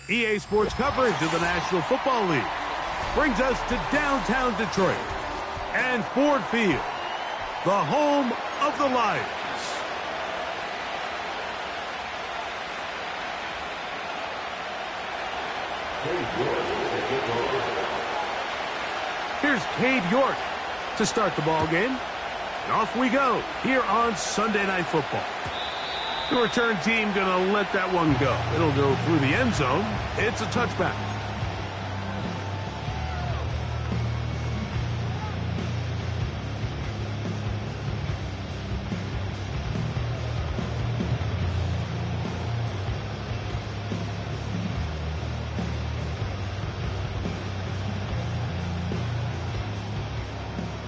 EA Sports coverage of the National Football League brings us to downtown Detroit and Ford Field, the home of the Lions. Here's Cade York to start the ball game. And off we go here on Sunday Night Football. The return team going to let that one go. It'll go through the end zone. It's a touchback.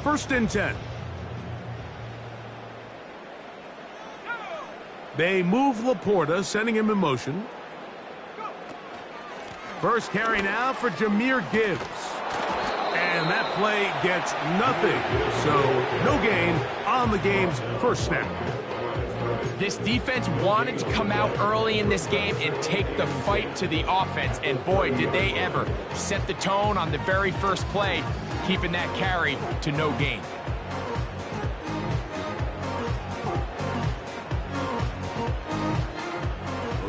First and 10. They move Laporta, sending him in motion. First carry now for Jahmyr Gibbs. And that play gets nothing. So no gain on the game's first snap. This defense wanted to come out early in this game and take the fight to the offense. And boy, did they ever set the tone on the very first play, keeping that carry to no gain.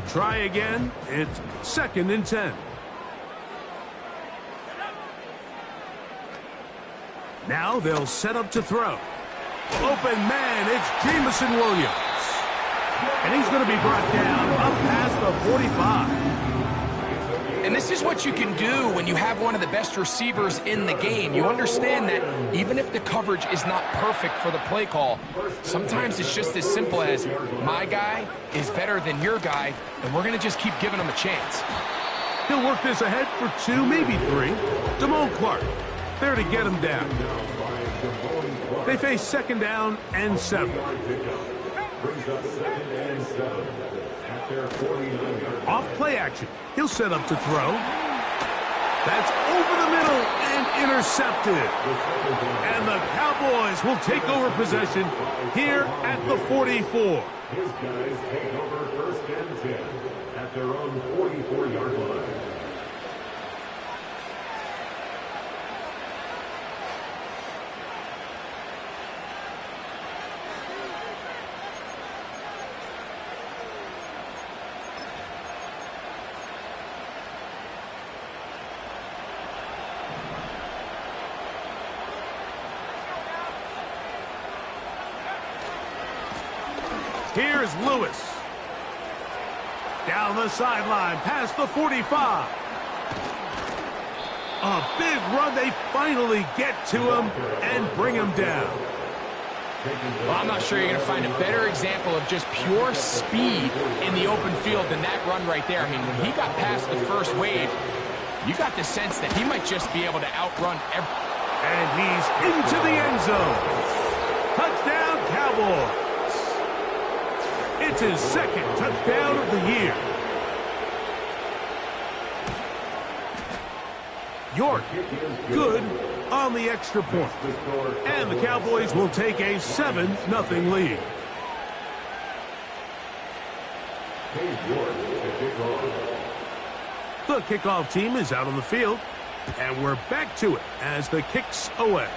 Try again. It's second and 10. Now they'll set up to throw. Open man, it's Jamison Williams. And he's going to be brought down up past the 45. And this is what you can do when you have one of the best receivers in the game. You understand that even if the coverage is not perfect for the play call, sometimes it's just as simple as my guy is better than your guy, and we're going to just keep giving him a chance. He'll work this ahead for 2, maybe 3. Damone Clark there to get him down. They face second down and 7. Off play action. He'll set up to throw. That's over the middle and intercepted. And the Cowboys will take over possession here at the 44. His guys take over first and 10 at their own 44-yard line. Here's Lewis. Down the sideline, past the 45. A big run. They finally get to him and bring him down. Well, I'm not sure you're going to find a better example of just pure speed in the open field than that run right there. I mean, when he got past the first wave, you got the sense that he might just be able to outrun every... And he's into the end zone. Touchdown, Cowboys. It's his second touchdown of the year. York, good on the extra point. And the Cowboys will take a 7-0 lead. The kickoff team is out on the field. And we're back to it as the kick's away.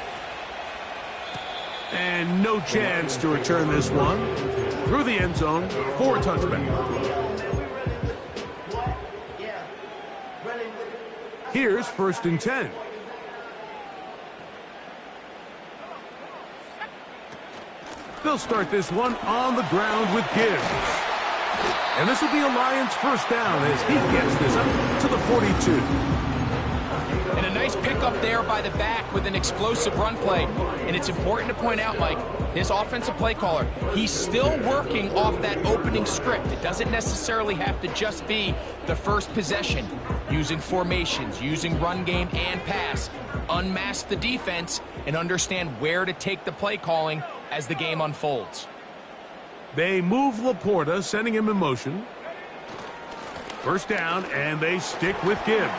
And no chance to return this one through the end zone for a touchback. Here's first and 10. They'll start this one on the ground with Gibbs. And this will be a Lions first down as he gets this up to the 42. And a nice pickup there by the back with an explosive run play. And it's important to point out, Mike, this offensive play caller, he's still working off that opening script. It doesn't necessarily have to just be the first possession. Using formations, using run game and pass. Unmask the defense and understand where to take the play calling as the game unfolds. They move Laporta, sending him in motion. First down, and they stick with Gibbs.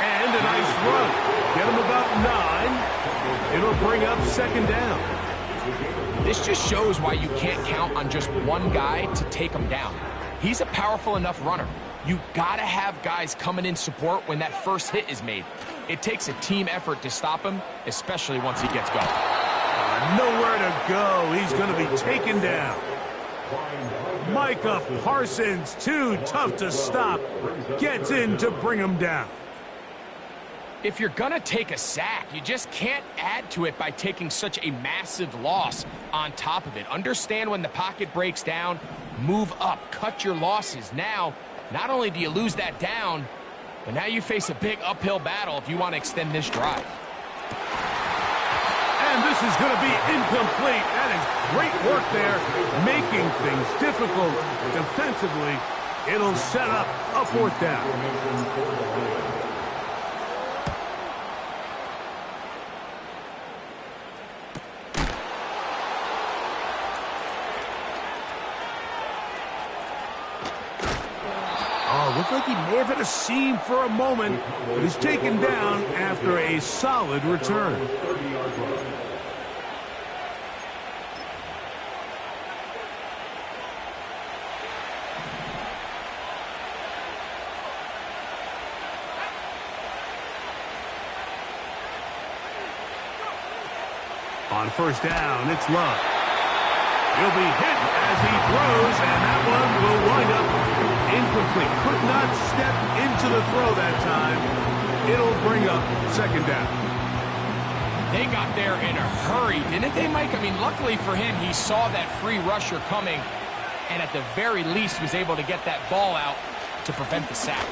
And a nice run. Get him about 9. It'll bring up second down. This just shows why you can't count on just one guy to take him down. He's a powerful enough runner. You gotta have guys coming in support when that first hit is made. It takes a team effort to stop him, especially once he gets going. Nowhere to go. He's going to be taken down. Micah Parsons, too tough to stop, gets in to bring him down. If you're gonna take a sack, you just can't add to it by taking such a massive loss on top of it. Understand when the pocket breaks down, move up, cut your losses. Now, not only do you lose that down, but now you face a big uphill battle if you want to extend this drive. And this is going to be incomplete. That is great work there, making things difficult defensively. It'll set up a fourth down. Looked like he may have hit a seam for a moment, but he's taken down after a solid return. On first down, it's Love. He'll be hit as he throws, and that one will wind up incomplete. Could not step into the throw that time. It'll bring up second down. They got there in a hurry, didn't they, Mike? I mean, luckily for him, he saw that free rusher coming, and at the very least was able to get that ball out to prevent the sack.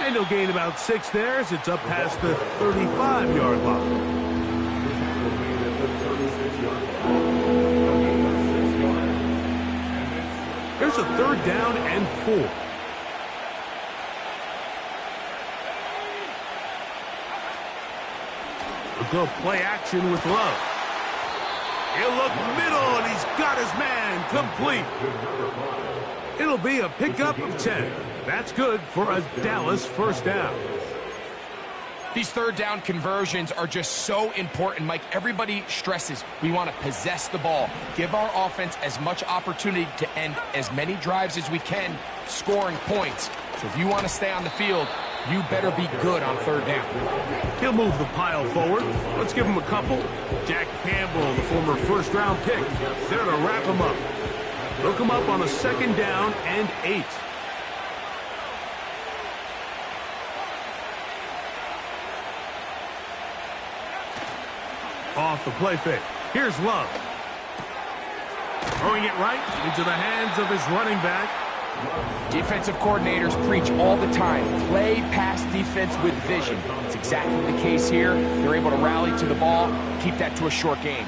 And he'll gain about 6 there as it's up past the 35-yard line. Here's a third down and 4. We'll go play action with Love. He'll look middle, and he's got his man complete. It'll be a pickup of 10. That's good for a Dallas first down. These third down conversions are just so important, Mike. Everybody stresses we want to possess the ball, give our offense as much opportunity to end as many drives as we can, scoring points. So if you want to stay on the field, you better be good on third down. He'll move the pile forward. Let's give him a couple. Jack Campbell, the former first-round pick, there to wrap him up. They'll come up on a second down and 8. Off the play fake. Here's Love. Throwing it right into the hands of his running back. Defensive coordinators preach all the time, play pass defense with vision. It's exactly the case here. They're able to rally to the ball, keep that to a short game.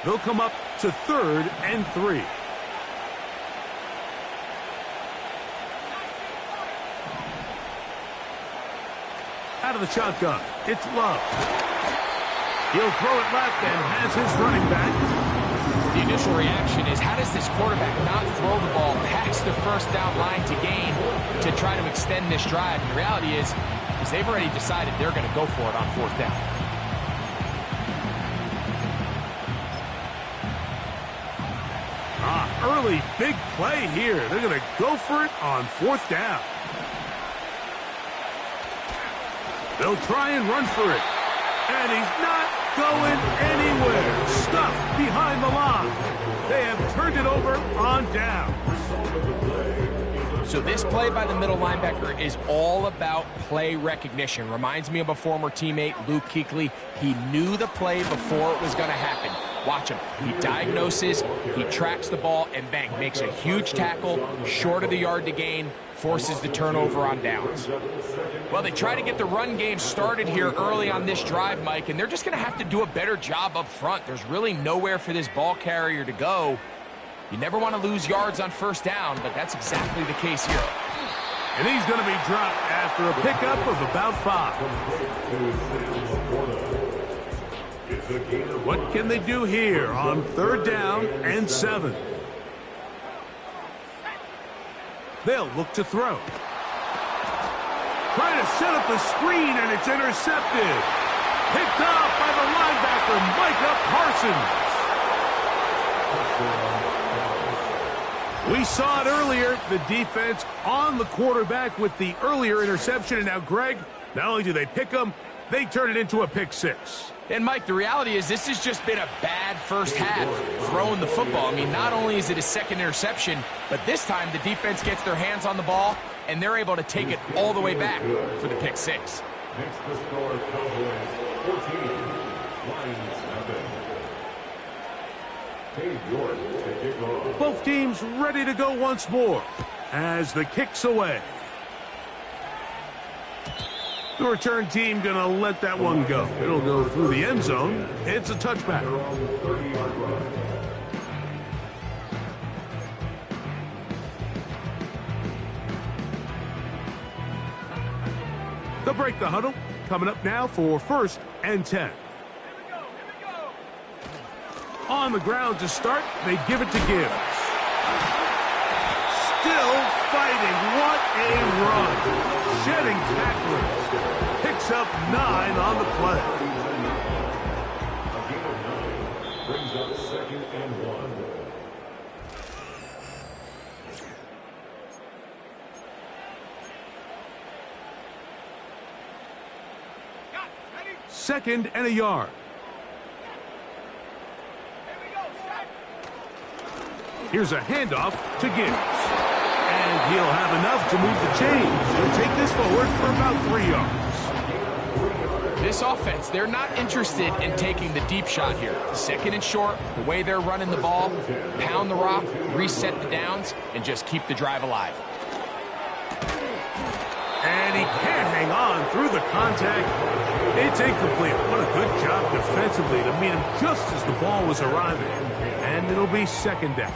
They'll come up to third and 3. Out of the shotgun, it's Love. He'll throw it left and has his running back. The initial reaction is, how does this quarterback not throw the ball past the first down line to gain to try to extend this drive? And the reality is they've already decided they're going to go for it on fourth down. Early big play here. They're going to go for it on fourth down. They'll try and run for it. And he's not going anywhere. Stuffed behind the line. They have turned it over on down. So this play by the middle linebacker is all about play recognition. Reminds me of a former teammate, Luke Kuechly. He knew the play before it was going to happen. Watch him. He diagnoses, he tracks the ball, and bang, makes a huge tackle, short of the yard to gain, forces the turnover on downs. Well, they try to get the run game started here early on this drive, Mike, and they're just going to have to do a better job up front. There's really nowhere for this ball carrier to go. You never want to lose yards on first down, but that's exactly the case here. And he's going to be dropped after a pickup of about 5. What can they do here on third down and 7? They'll look to throw. trying to set up the screen, and it's intercepted. Picked off by the linebacker, Micah Parsons. We saw it earlier, the defense on the quarterback with the earlier interception. And now, Greg, not only do they pick them, they turn it into a pick six. And, Mike, the reality is this has just been a bad first half throwing the football. I mean, not only is it a second interception, but this time the defense gets their hands on the ball, and they're able to take it all the way back for the pick six. Next to score, Cowboys 14, Lions nothing. Dave York to kick off. Both teams ready to go once more as the kick's away. The return team going to let that one go. It'll go through the end zone. It's a touchback. They'll break the huddle. Coming up now for 1st and 10. On the ground to start, they give it to Gibbs. Still fighting. What a run. Shedding tacklers. Picks up 9 on the play. A gain of 9 brings up 2nd and 1. Second and a yard. Here's a handoff to Gibbs. And he'll have enough to move the chains. He'll take this forward for about 3 yards. This offense, they're not interested in taking the deep shot here. Second and short, the way they're running the ball, pound the rock, reset the downs, and just keep the drive alive. And he can't hang on through the contact. It's incomplete. What a good job defensively to meet him just as the ball was arriving. And it'll be 2nd down.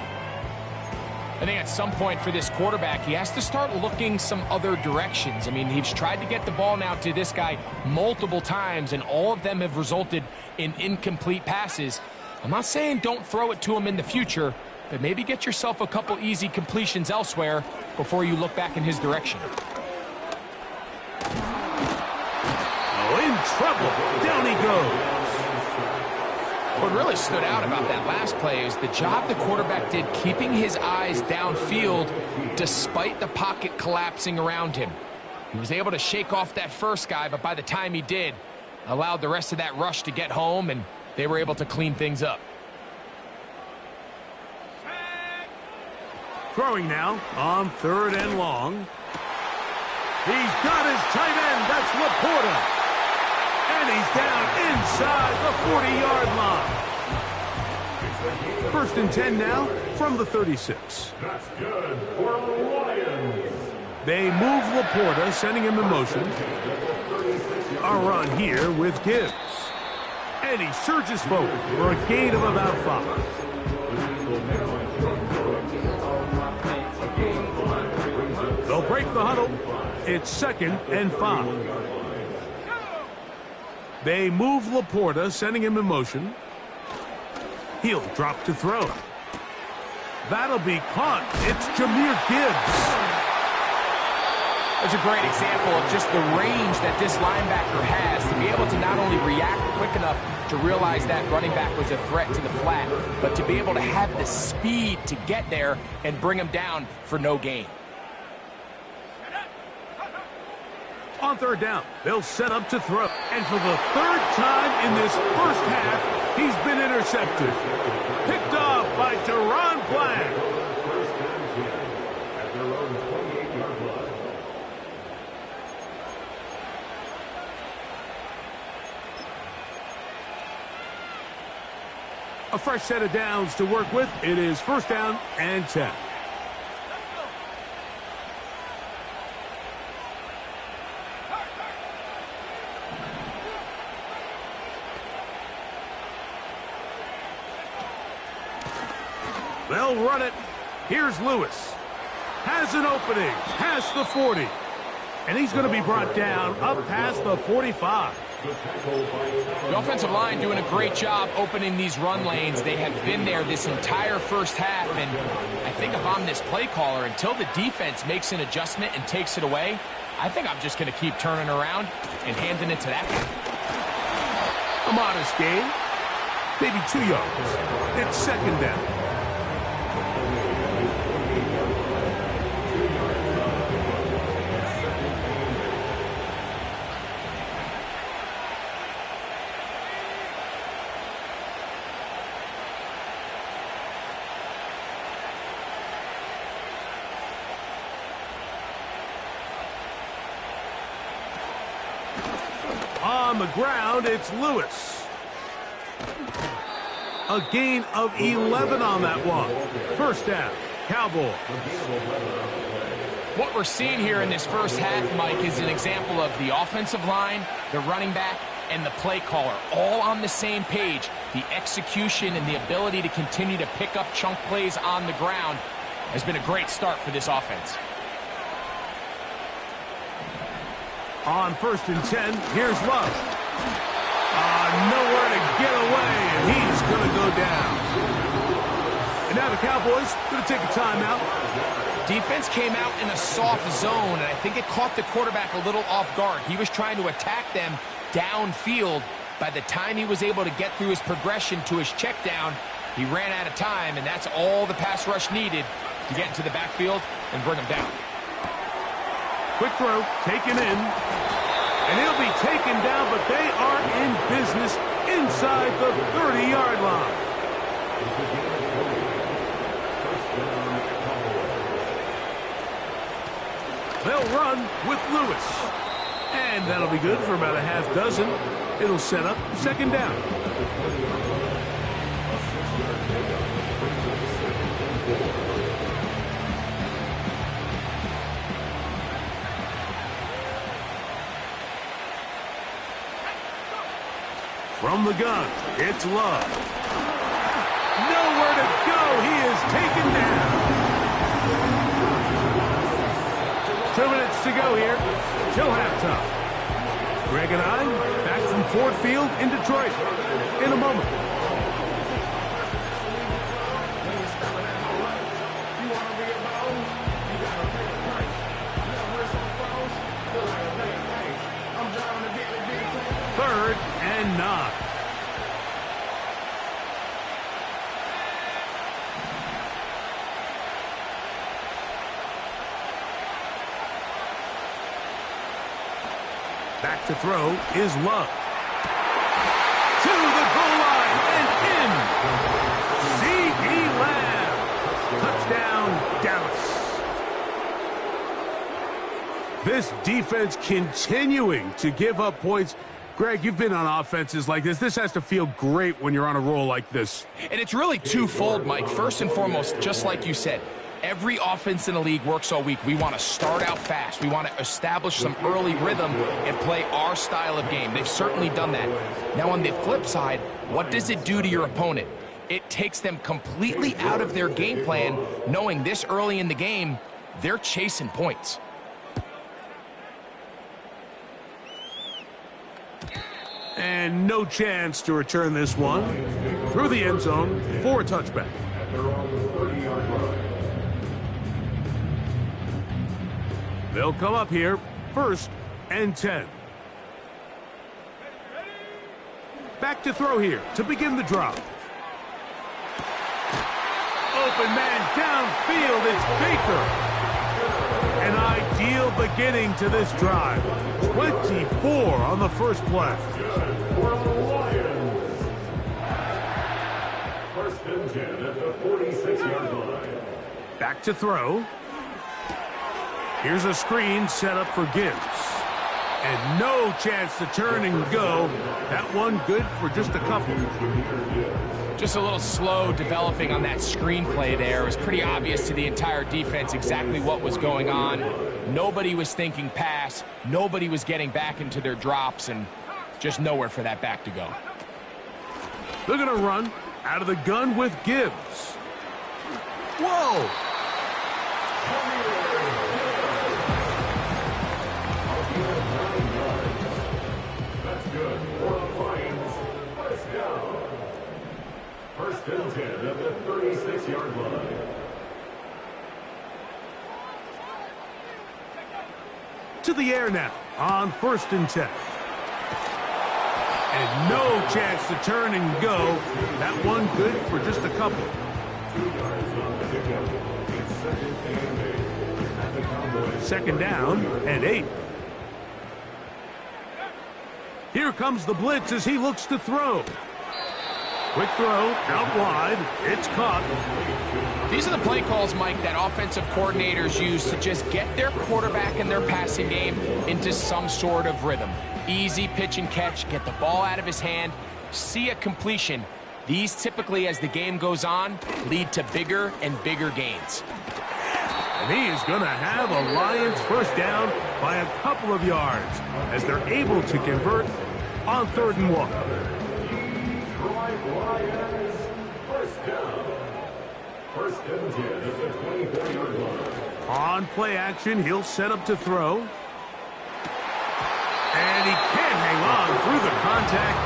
I think at some point for this quarterback, he has to start looking some other directions. I mean, he's tried to get the ball now to this guy multiple times, and all of them have resulted in incomplete passes. I'm not saying don't throw it to him in the future, but maybe get yourself a couple easy completions elsewhere before you look back in his direction. Oh, in trouble. Down he goes. What really stood out about that last play is the job the quarterback did keeping his eyes downfield despite the pocket collapsing around him. He was able to shake off that first guy, but by the time he did, allowed the rest of that rush to get home, and they were able to clean things up. Throwing now on 3rd and long. He's got his tight end. That's Laporta. And he's down inside the 40-yard line. 1st and 10 now from the 36. That's good for the Lions. They move Laporta, sending him in motion. A run here with Gibbs. And he surges forward for a gain of about 5. They'll break the huddle. It's 2nd and 5. They move Laporta, sending him in motion. He'll drop to throw. That'll be caught. It's Jahmyr Gibbs. It's a great example of just the range that this linebacker has to be able to not only react quick enough to realize that running back was a threat to the flat, but to be able to have the speed to get there and bring him down for no gain. On 3rd down, they'll set up to throw. And for the 3rd time in this first half, he's been intercepted. Picked off by Deron Black. At their own 28-yard line. A fresh set of downs to work with. It is 1st down and 10. They'll run it. Here's Lewis. Has an opening. Past the 40. And he's going to be brought down up past the 45. The offensive line doing a great job opening these run lanes. They have been there this entire first half, and I think if I'm this play caller, until the defense makes an adjustment and takes it away, I think I'm just going to keep turning around and handing it to that guy. A modest gain, maybe 2 yards. It's second down. On the ground, it's Lewis. A gain of 11 on that one. First down, Cowboys. What we're seeing here in this first half, Mike, is an example of the offensive line, the running back, and the play caller all on the same page. The execution and the ability to continue to pick up chunk plays on the ground has been a great start for this offense. On 1st and 10, here's Love. Nowhere to get away, and he's going to go down. And now the Cowboys going to take a timeout. Defense came out in a soft zone, and I think it caught the quarterback a little off guard. He was trying to attack them downfield. By the time he was able to get through his progression to his check down, he ran out of time, and that's all the pass rush needed to get into the backfield and bring him down. Quick throw, taken in, and he'll be taken down, but they are in business inside the 30-yard line. They'll run with Lewis, and that'll be good for about a half dozen. It'll set up second down. From the gun, it's Love. Nowhere to go. He is taken down. 2 minutes to go here till halftime. Greg and I back from Ford Field in Detroit in a moment. Third and 9. Back to throw is Love. To the goal line and in. C.D. Lamb. Touchdown, Dallas. This defense continuing to give up points. Greg, you've been on offenses like this. This has to feel great when you're on a roll like this. And it's really twofold, Mike. First and foremost, just like you said, every offense in the league works all week. We want to start out fast. We want to establish some early rhythm and play our style of game. They've certainly done that. Now, on the flip side, what does it do to your opponent? It takes them completely out of their game plan, knowing this early in the game, they're chasing points. And no chance to return this one through the end zone for a touchback. They'll come up here, 1st and 10. Back to throw here to begin the drive. Open man downfield, it's Baker. An ideal beginning to this drive. 24 on the first play. For the Lions. 1st and 10 at the 46-yard line. Back to throw. Here's a screen set up for Gibbs. And no chance to turn and go. That one good for just a couple. Just a little slow developing on that screenplay there. It was pretty obvious to the entire defense exactly what was going on. Nobody was thinking pass. Nobody was getting back into their drops, and just nowhere for that back to go. They're going to run out of the gun with Gibbs. Whoa! That's good. 10 at the 36-yard line. To the air now on 1st and 10. And no chance to turn and go. That one good for just a couple. 2 yards on the pickup. It's 2nd and 8 at the Cowboys. 2nd down and 8. Here comes the blitz as he looks to throw. Quick throw, out wide. It's caught. These are the play calls, Mike, that offensive coordinators use to just get their quarterback and their passing game into some sort of rhythm. Easy pitch and catch, get the ball out of his hand, see a completion. These typically, as the game goes on, lead to bigger and bigger gains. And he is going to have a Lions first down by a couple of yards as they're able to convert on 3rd and 1. Lions, first down. 1st and 10 at the 24-yard line. On play action, he'll set up to throw. And he can't hang on through the contact.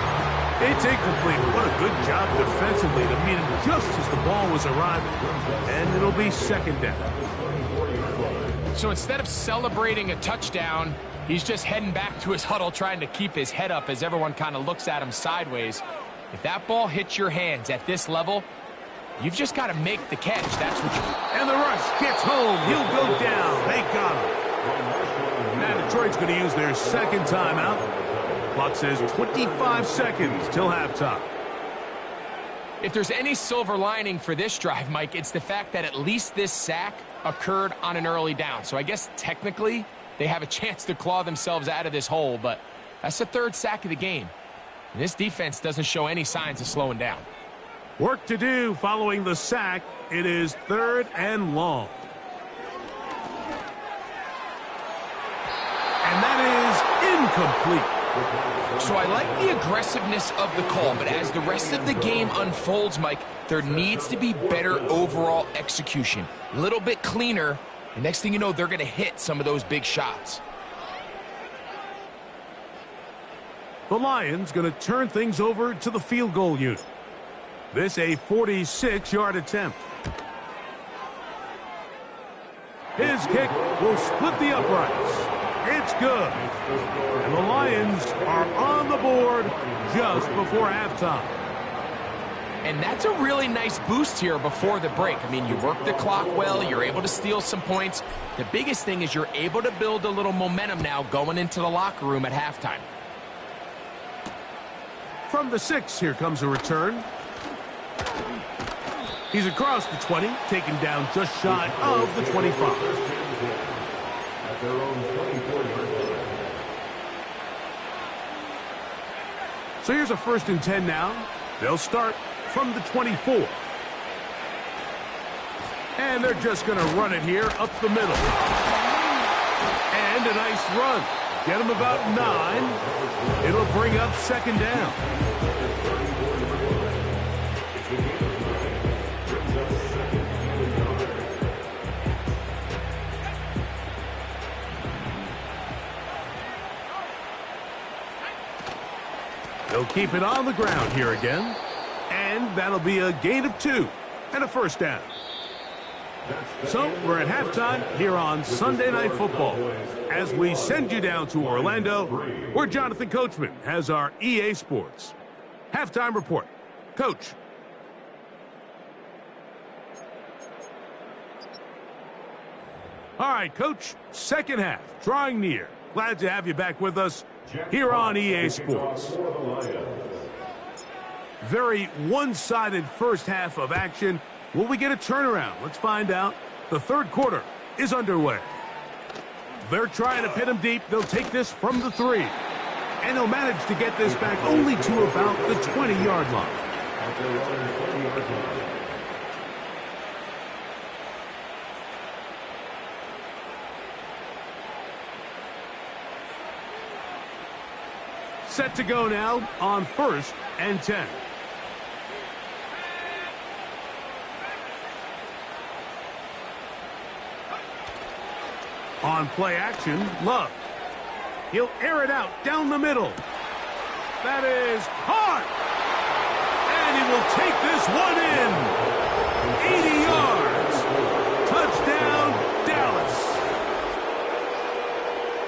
It's incomplete. What a good job defensively to meet him just as the ball was arriving. And it'll be 2nd down. So instead of celebrating a touchdown, he's just heading back to his huddle trying to keep his head up as everyone kind of looks at him sideways. If that ball hits your hands at this level, you've just got to make the catch. That's what you... And the rush gets home. He'll go down. They got him. Now Detroit's going to use their 2nd timeout. Clock says 25 seconds till halftime. If there's any silver lining for this drive, Mike, it's the fact that at least this sack occurred on an early down. So I guess technically they have a chance to claw themselves out of this hole, but that's the 3rd sack of the game. And this defense doesn't show any signs of slowing down. Work to do following the sack. It is 3rd and long. And that is incomplete. So I like the aggressiveness of the call, but as the rest of the game unfolds, Mike, there needs to be better overall execution. A little bit cleaner, and next thing you know, they're going to hit some of those big shots. The Lions going to turn things over to the field goal unit. This a 46-yard attempt. His kick will split the uprights. It's good. And the Lions are on the board just before halftime. And that's a really nice boost here before the break. I mean, you work the clock well, you're able to steal some points. The biggest thing is you're able to build a little momentum now going into the locker room at halftime. From the 6, here comes a return. He's across the 20, taken down just shy of the 25. At their own 24-yard line. So here's a 1st and 10 now. They'll start from the 24. And they're just going to run it here up the middle. And a nice run. Get them about 9. It'll bring up 2nd down. They'll keep it on the ground here again. And that'll be a gain of 2 and a 1st down. So we're at halftime here on Sunday Night Football. As we send you down to Orlando, where Jonathan Coachman has our EA Sports halftime report. Coach. All right, Coach, 2nd half, drawing near. Glad to have you back with us here on EA Sports. Very one-sided first half of action. Will we get a turnaround? Let's find out. The 3rd quarter is underway. They're trying to pin him deep. They'll take this from the 3. And they'll manage to get this back only to about the 20-yard line. Set to go now on 1st and 10. On play action, Love. He'll air it out down the middle. That is hard. And he will take this one in. 80 yards. Touchdown, Dallas.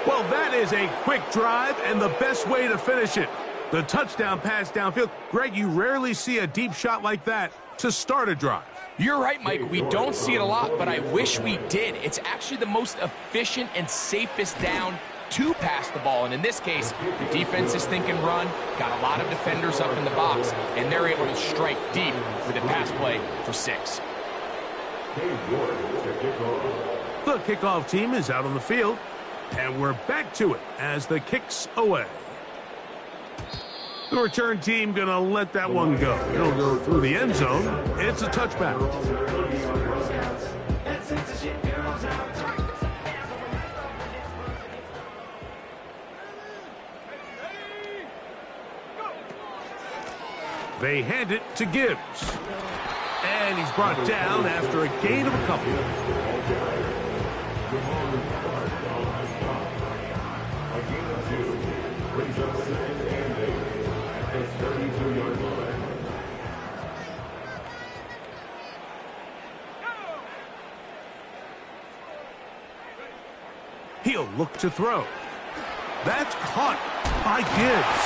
Well, that is a quick drive and the best way to finish it. The touchdown pass downfield. Greg, you rarely see a deep shot like that to start a drive. You're right, Mike. We don't see it a lot, but I wish we did. It's actually the most efficient and safest down to pass the ball. And in this case, the defense is thinking run, got a lot of defenders up in the box, and they're able to strike deep with a pass play for 6. The kickoff team is out on the field, and we're back to it as the kick's away. The return team going to let that one go. It'll go through the end zone. It's a touchback. They hand it to Gibbs. And he's brought down after a gain of a couple. He'll look to throw. That's caught by Gibbs.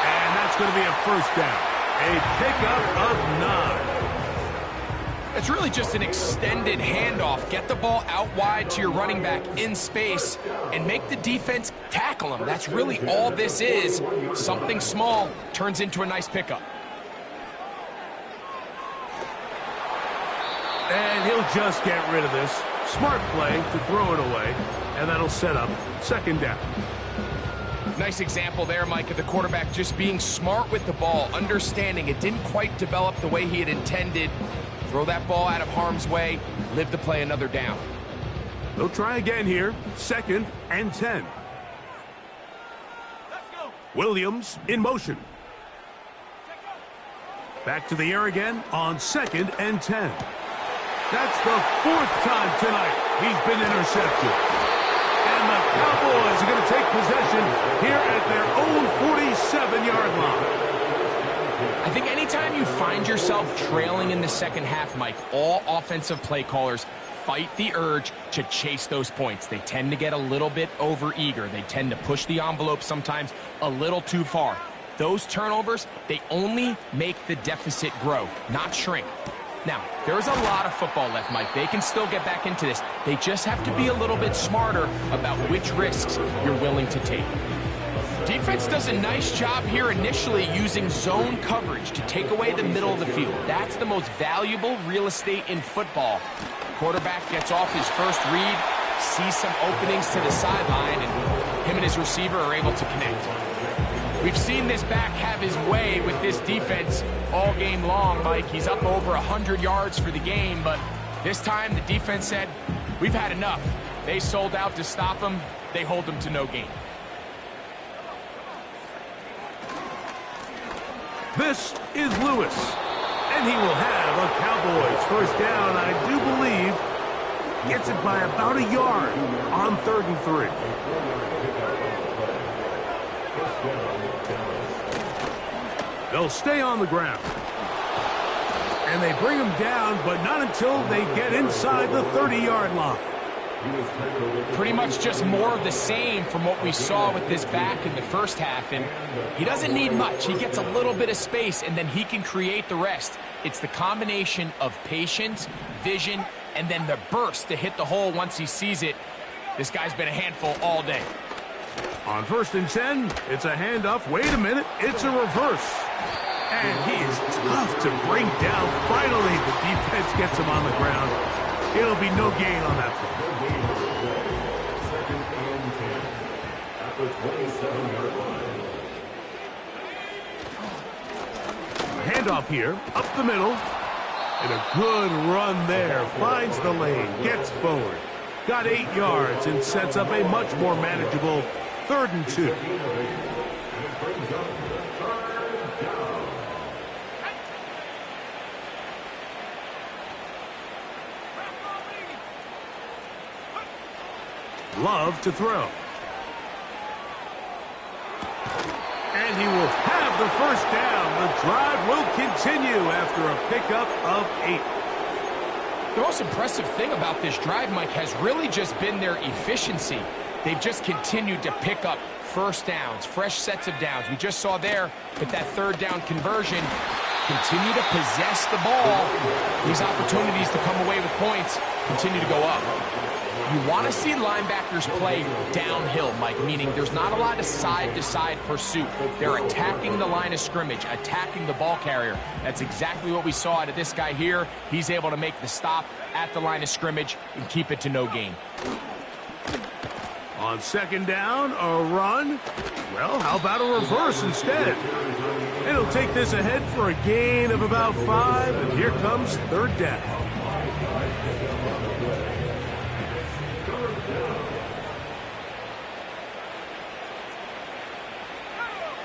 And that's going to be a first down. A pickup of 9. It's really just an extended handoff. Get the ball out wide to your running back in space and make the defense tackle him. That's really all this is. Something small turns into a nice pickup. And he'll just get rid of this. Smart play to throw it away, and that'll set up second down. Nice example there, Mike, of the quarterback just being smart with the ball, understanding it didn't quite develop the way he had intended. Throw that ball out of harm's way, live to play another down. They'll try again here, 2nd and 10. Williams in motion. Back to the air again on 2nd and 10. That's the 4th time tonight he's been intercepted. And the Cowboys are going to take possession here at their own 47-yard line. I think anytime you find yourself trailing in the second half, Mike, all offensive play callers fight the urge to chase those points. They tend to get a little bit overeager. They tend to push the envelope sometimes a little too far. Those turnovers, they only make the deficit grow, not shrink. Now, there's a lot of football left, Mike. They can still get back into this. They just have to be a little bit smarter about which risks you're willing to take. Defense does a nice job here initially using zone coverage to take away the middle of the field. That's the most valuable real estate in football. Quarterback gets off his first read, sees some openings to the sideline, and him and his receiver are able to connect. We've seen this back have his way with this defense all game long, Mike. He's up over 100 yards for the game, but this time the defense said, we've had enough. They sold out to stop him. They hold him to no gain. This is Lewis, and he will have a Cowboys first down, I do believe. Gets it by about a yard on 3rd and 3. They'll stay on the ground. And they bring him down, but not until they get inside the 30-yard line. Pretty much just more of the same from what we saw with this back in the first half. And he doesn't need much. He gets a little bit of space, and then he can create the rest. It's the combination of patience, vision, and then the burst to hit the hole once he sees it. This guy's been a handful all day. On 1st and 10, it's a handoff. Wait a minute, it's a reverse. And he is tough to bring down. Finally, the defense gets him on the ground. It'll be no gain on that play. Handoff here, up the middle. And a good run there. Finds the lane, gets forward. Got 8 yards and sets up a much more manageable 3rd and 2. Love to throw. And he will have the first down. The drive will continue after a pickup of 8. The most impressive thing about this drive, Mike, has really just been their efficiency. They've just continued to pick up first downs, fresh sets of downs. We just saw there with that third down conversion, continue to possess the ball. These opportunities to come away with points continue to go up. You want to see linebackers play downhill, Mike, meaning there's not a lot of side-to-side pursuit. They're attacking the line of scrimmage, attacking the ball carrier. That's exactly what we saw out of this guy here. He's able to make the stop at the line of scrimmage and keep it to no gain. On second down, a run. Well, how about a reverse instead? And he'll take this ahead for a gain of about 5, and here comes third down.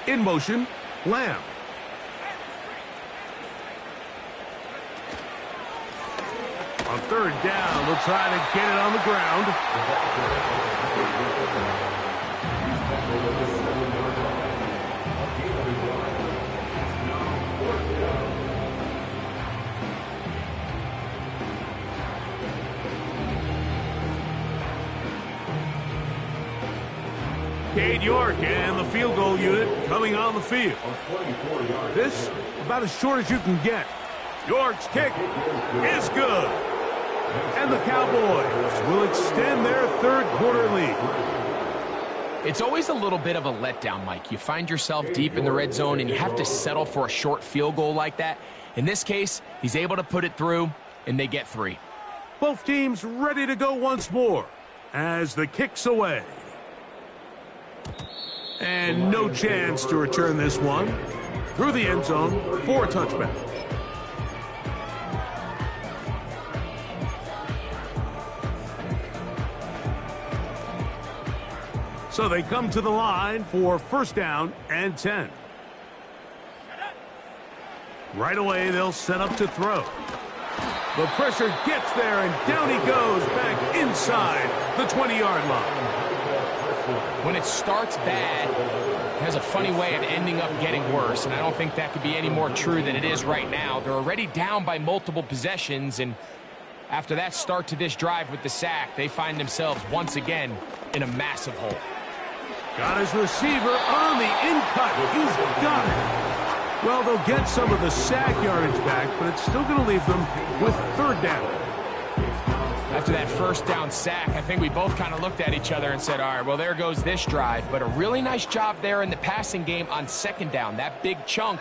In motion, Lamb. On third down, they'll try to get it on the ground. Cade York and the field goal unit coming on the field. This about as short as you can get. York's kick is good. And the Cowboys will extend their third quarter lead. It's always a little bit of a letdown, Mike. You find yourself deep in the red zone and you have to settle for a short field goal like that. In this case, he's able to put it through and they get 3. Both teams ready to go once more as the kick's away. And no chance to return this one. Through the end zone for a touchback. So they come to the line for first down and 10. Right away, they'll set up to throw. The pressure gets there, and down he goes back inside the 20-yard line. When it starts bad, it has a funny way of ending up getting worse, and I don't think that could be any more true than it is right now. They're already down by multiple possessions, and after that start to this drive with the sack, they find themselves once again in a massive hole. Got his receiver on the in-cut. He's got it. Well, they'll get some of the sack yardage back, but it's still going to leave them with third down. After that first down sack, I think we both kind of looked at each other and said, all right, well, there goes this drive. But a really nice job there in the passing game on second down. That big chunk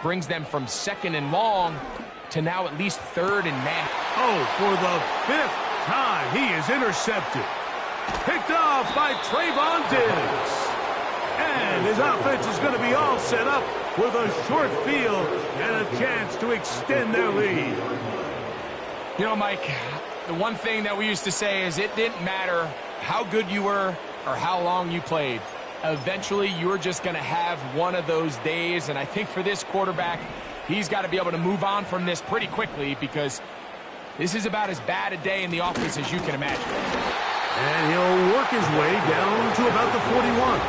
brings them from second and long to now at least third and man. Oh, for the 5th time, he is intercepted. Picked off by Trayvon Diggs. And his offense is going to be all set up with a short field and a chance to extend their lead. You know, Mike, the one thing that we used to say is it didn't matter how good you were or how long you played. Eventually, you're just going to have one of those days, and I think for this quarterback, he's got to be able to move on from this pretty quickly because this is about as bad a day in the office as you can imagine. And he'll work his way down to about the 41.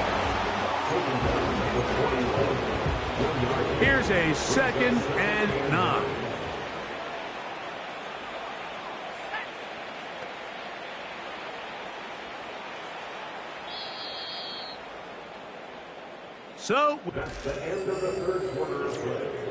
Here's a second and 9. So, that's the end of the third quarter of play.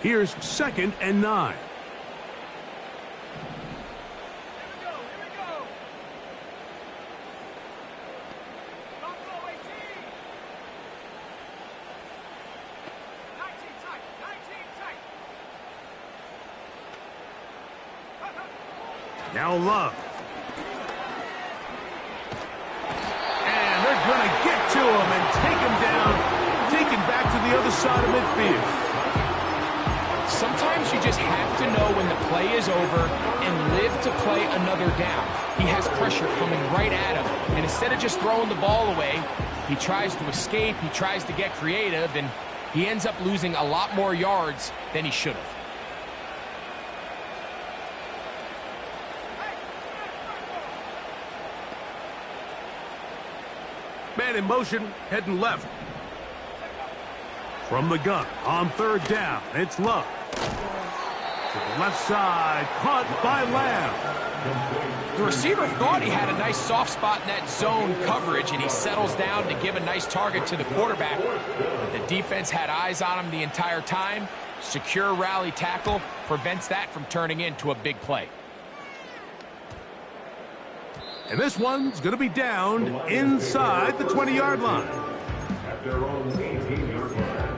here's second and 9. Now Love. And they're going to get to him and take him down, take him back to the other side of midfield. Sometimes you just have to know when the play is over and live to play another down. He has pressure coming right at him, and instead of just throwing the ball away, he tries to escape, he tries to get creative, and he ends up losing a lot more yards than he should have. Man in motion, heading left. From the gun, on third down, it's Love. To the left side, caught by Lamb. The receiver thought he had a nice soft spot in that zone coverage, and he settles down to give a nice target to the quarterback. But the defense had eyes on him the entire time. Secure rally tackle prevents that from turning into a big play. And this one's going to be down inside the 20-yard line. At their own 18-yard line.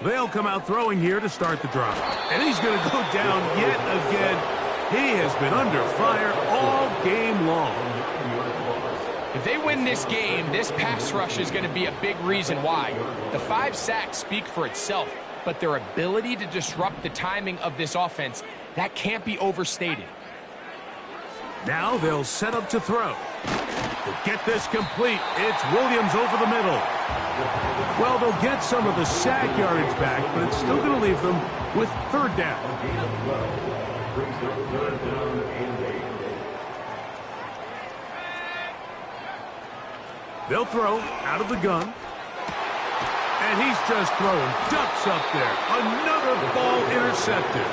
They'll come out throwing here to start the drive. And he's going to go down yet again. He has been under fire all game long. If they win this game, this pass rush is going to be a big reason why. The 5 sacks speak for itself, but their ability to disrupt the timing of this offense, that can't be overstated. Now they'll set up to throw. To get this complete, it's Williams over the middle. Well, they'll get some of the sack yardage back, but it's still going to leave them with third down. They'll throw out of the gun. And he's just throwing ducks up there. Another ball intercepted.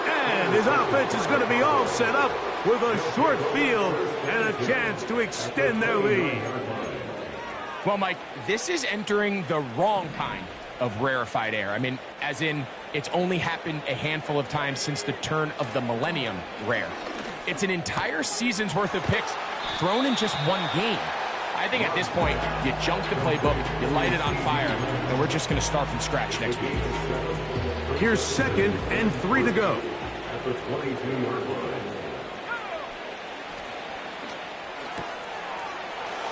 And his offense is going to be all set up with a short field and a chance to extend their lead. Well, Mike, this is entering the wrong kind of rarefied air. I mean, as in, it's only happened a handful of times since the turn of the millennium rare. It's an entire season's worth of picks thrown in just one game. I think at this point, you junk the playbook, you light it on fire, and we're just going to start from scratch next week. Here's 2nd and 3 to go. At the 22-yard line.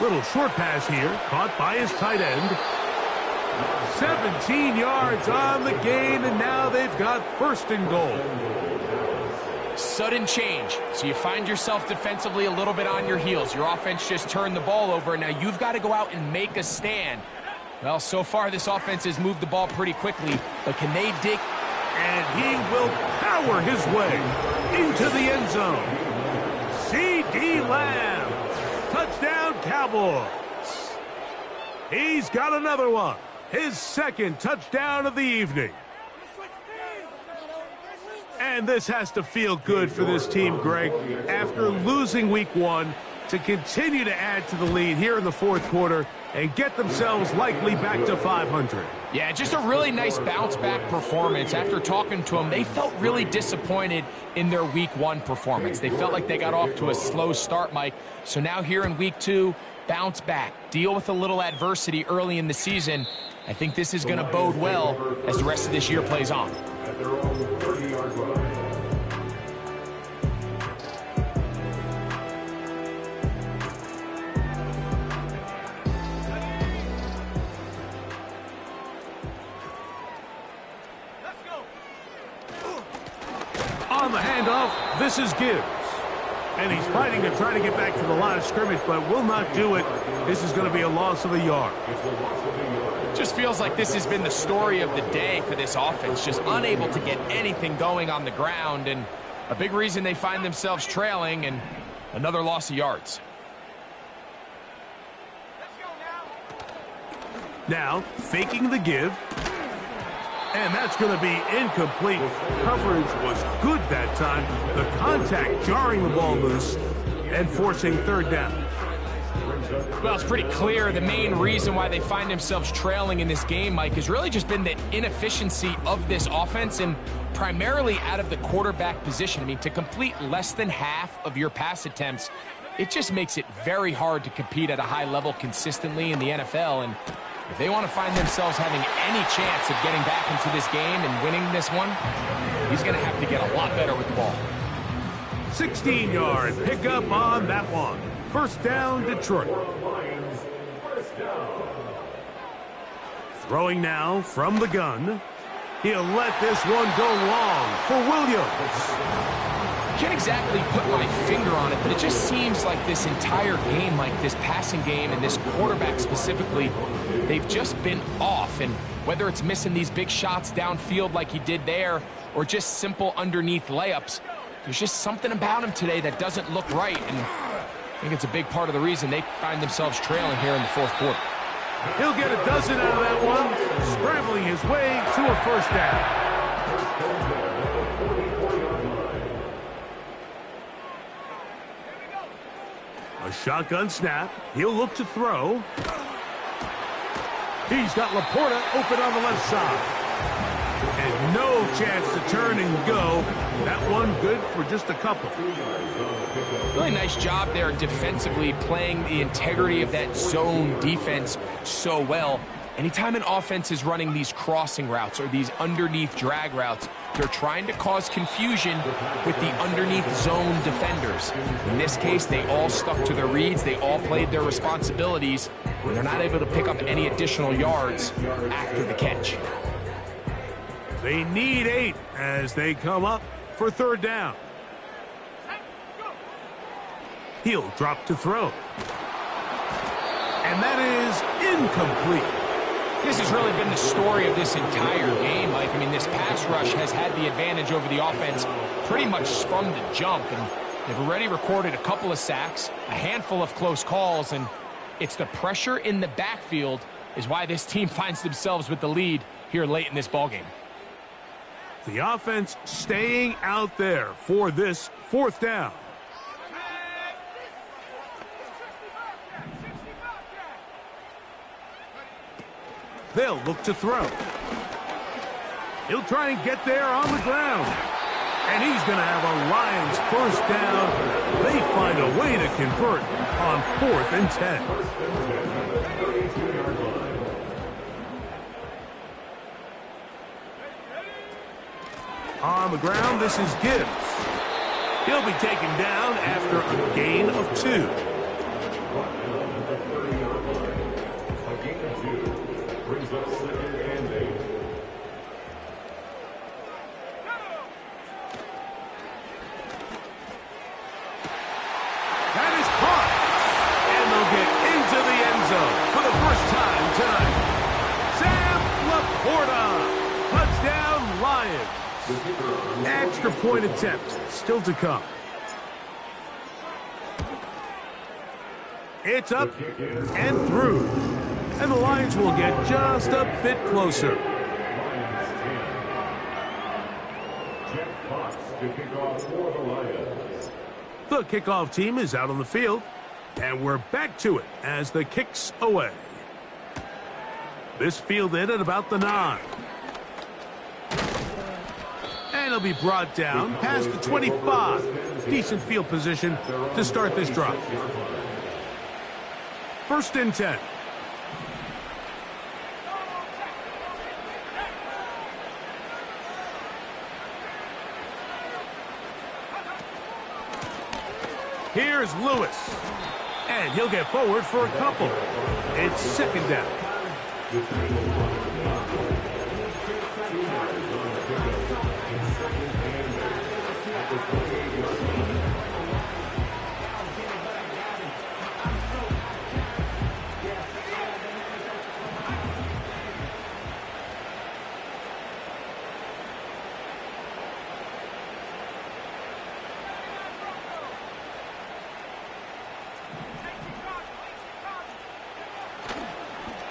Little short pass here, caught by his tight end. 17 yards on the gain, and now they've got 1st and goal. Sudden change. So you find yourself defensively a little bit on your heels. Your offense just turned the ball over, and now you've got to go out and make a stand. Well, so far this offense has moved the ball pretty quickly, but can they dig? And he will power his way into the end zone. C.D. Lamb. Touchdown, Cowboys. He's got another one. His 2nd touchdown of the evening. And this has to feel good for this team, Greg, after losing week 1 to continue to add to the lead here in the 4th quarter and get themselves likely back to 500. Yeah, just a really nice bounce-back performance. After talking to them, they felt really disappointed in their Week 1 performance. They felt like they got off to a slow start, Mike. So now here in Week 2, bounce back, deal with a little adversity early in the season. I think this is going to bode well as the rest of this year plays on. At their own 30-yard line. On the handoff, this is Gibbs. And he's fighting to try to get back to the line of scrimmage, but will not do it. This is going to be a loss of a yard. Just feels like this has been the story of the day for this offense, just unable to get anything going on the ground, and a big reason they find themselves trailing, and another loss of yards. Now, faking the give. And that's going to be incomplete. Coverage was good that time. The contact jarring the ball loose and forcing 3rd down. Well, it's pretty clear the main reason why they find themselves trailing in this game, Mike, has really just been the inefficiency of this offense and primarily out of the quarterback position. I mean, to complete less than half of your pass attempts, it just makes it very hard to compete at a high level consistently in the NFL. And If they want to find themselves having any chance of getting back into this game and winning this one, he's going to have to get a lot better with the ball. 16-yard pickup on that one. First down, Detroit. Throwing now from the gun. He'll let this one go long for Williams. Can't exactly put my finger on it, but it just seems like this entire game, like this passing game and this quarterback specifically, they've just been off. And whether it's missing these big shots downfield like he did there or just simple underneath layups, there's just something about him today that doesn't look right. And I think it's a big part of the reason they find themselves trailing here in the fourth quarter. He'll get a dozen out of that one, scrambling his way to a first down. A shotgun snap. He'll look to throw. He's got Laporta open on the left side. And no chance to turn and go. That one good for just a couple. Really nice job there defensively, playing the integrity of that zone defense so well. Anytime an offense is running these crossing routes or these underneath drag routes, they're trying to cause confusion with the underneath zone defenders. In this case, they all stuck to their reads, they all played their responsibilities, and they're not able to pick up any additional yards after the catch. They need 8 as they come up for third down. He'll drop to throw. And that is incomplete. This has really been the story of this entire game, Mike. I mean, this pass rush has had the advantage over the offense pretty much from the jump. And they've already recorded a couple of sacks, a handful of close calls, and it's the pressure in the backfield is why this team finds themselves with the lead here late in this ballgame. The offense staying out there for this fourth down. They'll look to throw. He'll try and get there on the ground. And he's going to have a Lions first down. They find a way to convert on 4th and 10. On the ground, this is Gibbs. He'll be taken down after a gain of 2. Brings up 2nd and 8. That is caught. And they'll get into the end zone for the first time tonight. Sam Laporta. Touchdown, Lions. Extra point attempt still to come. It's up and through. And the Lions will get just a bit closer. Lions 10. Jeff Fox to kick off for the Lions. The kickoff team is out on the field. And we're back to it as the kick's away. This fielded at about the 9. And he'll be brought down past the 25. Decent field position to start this drive. 1st and 10. Here's Lewis. And he'll get forward for a couple. It's 2nd down.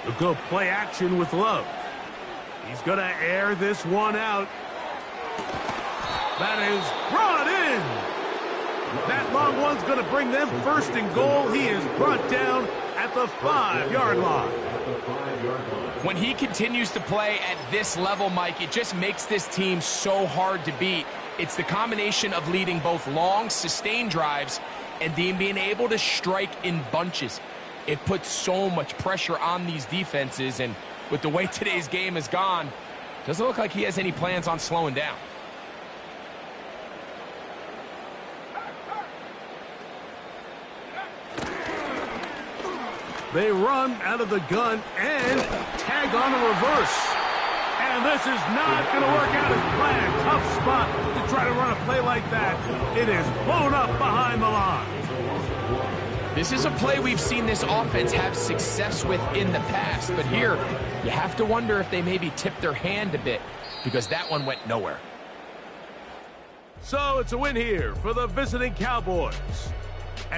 They'll go play action with Love. He's going to air this one out. That is brought in. That long one's going to bring them 1st and goal. He is brought down at the 5-yard line. When he continues to play at this level, Mike, it just makes this team so hard to beat. It's the combination of leading both long, sustained drives and being able to strike in bunches. It puts so much pressure on these defenses, and with the way today's game has gone, doesn't look like he has any plans on slowing down. They run out of the gun and tag on a reverse. And this is not going to work out as planned. Tough spot to try to run a play like that. It is blown up behind the line. This is a play we've seen this offense have success with in the past, but here you have to wonder if they maybe tipped their hand a bit, because that one went nowhere. So it's a win here for the visiting Cowboys.